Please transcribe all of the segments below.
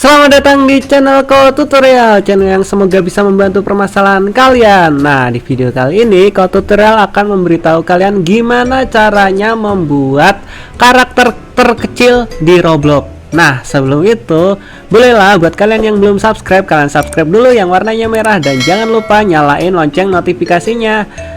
Selamat datang di channel Ko Tutorial, channel yang semoga bisa membantu permasalahan kalian. Nah, di video kali ini Ko Tutorial akan memberitahu kalian gimana caranya membuat karakter terkecil di Roblox. Nah, sebelum itu, bolehlah buat kalian yang belum subscribe, kalian subscribe dulu yang warnanya merah dan jangan lupa nyalain lonceng notifikasinya.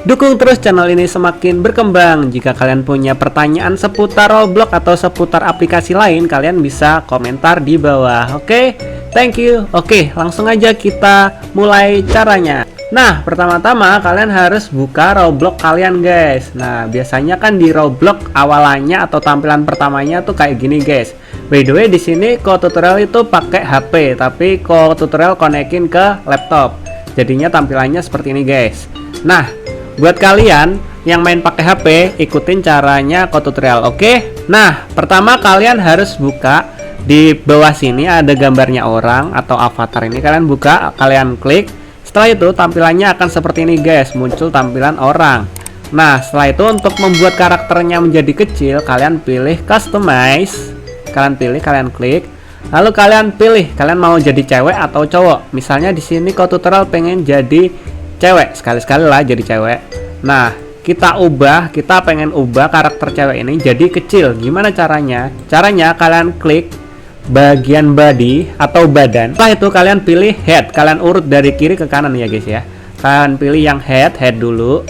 Dukung terus channel ini semakin berkembang. Jika kalian punya pertanyaan seputar Roblox atau seputar aplikasi lain, kalian bisa komentar di bawah. Oke, thank you. Oke, langsung aja kita mulai caranya. Nah, pertama-tama kalian harus buka Roblox kalian, guys. Nah, biasanya kan di Roblox awalannya atau tampilan pertamanya tuh kayak gini, guys. By the way, di sini Ko Tutorial itu pakai HP, tapi Ko Tutorial konekin ke laptop. Jadinya tampilannya seperti ini, guys. Nah, buat kalian yang main pakai HP, ikutin caranya Ko Tutorial, oke? Nah, pertama kalian harus buka di bawah sini ada gambarnya orang atau avatar ini, kalian buka, kalian klik. Setelah itu tampilannya akan seperti ini, guys, muncul tampilan orang. Nah, setelah itu untuk membuat karakternya menjadi kecil, kalian pilih customize, kalian pilih, kalian klik. Lalu kalian pilih kalian mau jadi cewek atau cowok. Misalnya di sini Ko Tutorial pengen jadi cewek, sekali-sekali lah jadi cewek. Nah, kita pengen ubah karakter cewek ini jadi kecil. Gimana caranya? Caranya kalian klik bagian body atau badan. Setelah itu kalian pilih head. Kalian urut dari kiri ke kanan ya, guys ya. Kalian pilih yang head dulu.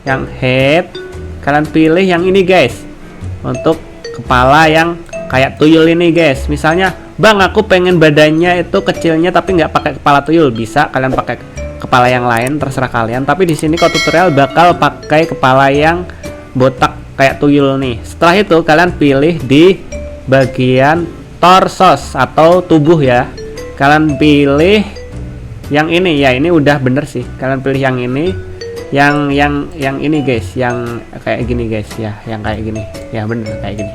Yang head. Kalian pilih yang ini, guys. Untuk kepala yang kayak tuyul ini, guys. Misalnya, "Bang, aku pengen badannya itu kecilnya tapi nggak pakai kepala tuyul." Bisa kalian pakai kepala yang lain, terserah kalian. Tapi di sini Ko Tutorial bakal pakai kepala yang botak kayak tuyul nih. Setelah itu kalian pilih di bagian torsos atau tubuh ya. Kalian pilih yang ini ya, ini udah bener sih. Kalian pilih yang ini, yang ini, guys, yang kayak gini, guys ya, yang kayak gini. Ya bener kayak gini.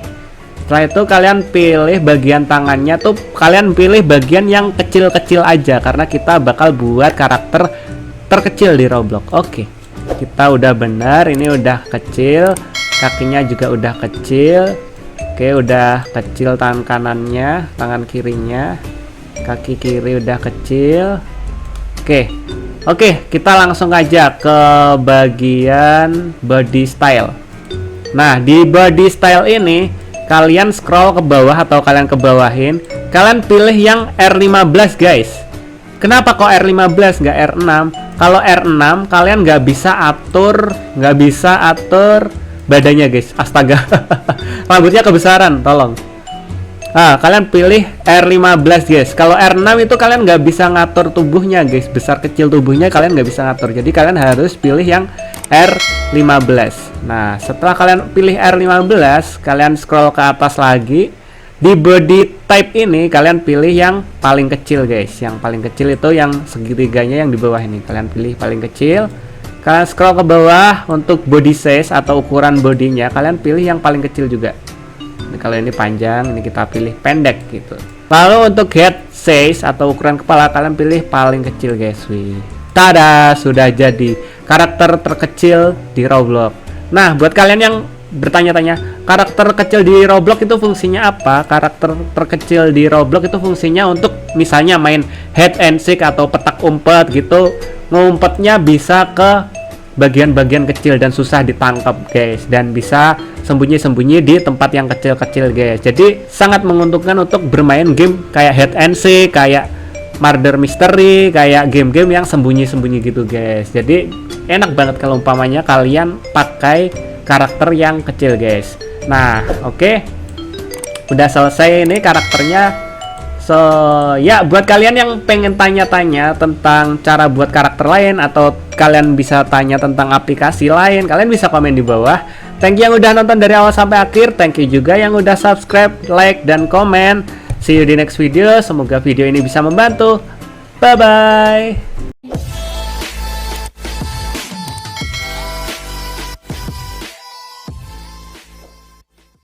Setelah itu kalian pilih bagian tangannya tuh, kalian pilih bagian yang kecil-kecil aja karena kita bakal buat karakter terkecil di Roblox. Oke, kita udah benar, ini udah kecil, kakinya juga udah kecil. Oke, udah kecil tangan kanannya, tangan kirinya, kaki kiri udah kecil. Oke, kita langsung aja ke bagian body style. Nah, di body style ini kalian scroll ke bawah atau kalian ke bawahin, kalian pilih yang R15, guys. Kenapa kok R15 nggak R6? Kalau R6 kalian nggak bisa atur badannya, guys. Astaga, rambutnya kebesaran, tolong. Nah, kalian pilih R15, guys. Kalau R6 itu kalian nggak bisa ngatur tubuhnya, guys. Besar kecil tubuhnya kalian nggak bisa ngatur. Jadi kalian harus pilih yang R15. Nah, setelah kalian pilih R15, kalian scroll ke atas lagi. Di body type ini kalian pilih yang paling kecil, guys. Yang paling kecil itu yang segitiganya yang di bawah ini. Kalian pilih paling kecil. Kalian scroll ke bawah untuk body size atau ukuran bodinya. Kalian pilih yang paling kecil juga. Kalau ini panjang, ini kita pilih pendek gitu. Lalu untuk head size atau ukuran kepala kalian pilih paling kecil, guys. Wih. Tada, sudah jadi karakter terkecil di Roblox. Nah, buat kalian yang bertanya-tanya, karakter kecil di Roblox itu fungsinya apa? Karakter terkecil di Roblox itu fungsinya untuk misalnya main hide and seek atau petak umpet gitu. Ngumpetnya bisa ke bagian-bagian kecil dan susah ditangkap, guys, dan bisa sembunyi-sembunyi di tempat yang kecil-kecil, guys. Jadi sangat menguntungkan untuk bermain game kayak hide and seek, kayak murder mystery, kayak game-game yang sembunyi-sembunyi gitu, guys. Jadi enak banget kalau umpamanya kalian pakai karakter yang kecil, guys. Nah, oke. Udah selesai ini karakternya. So, ya buat kalian yang pengen tanya-tanya tentang cara buat karakter lain atau kalian bisa tanya tentang aplikasi lain, kalian bisa komen di bawah. Thank you yang udah nonton dari awal sampai akhir. Thank you juga yang udah subscribe, like, dan komen. See you di next video. Semoga video ini bisa membantu. Bye-bye.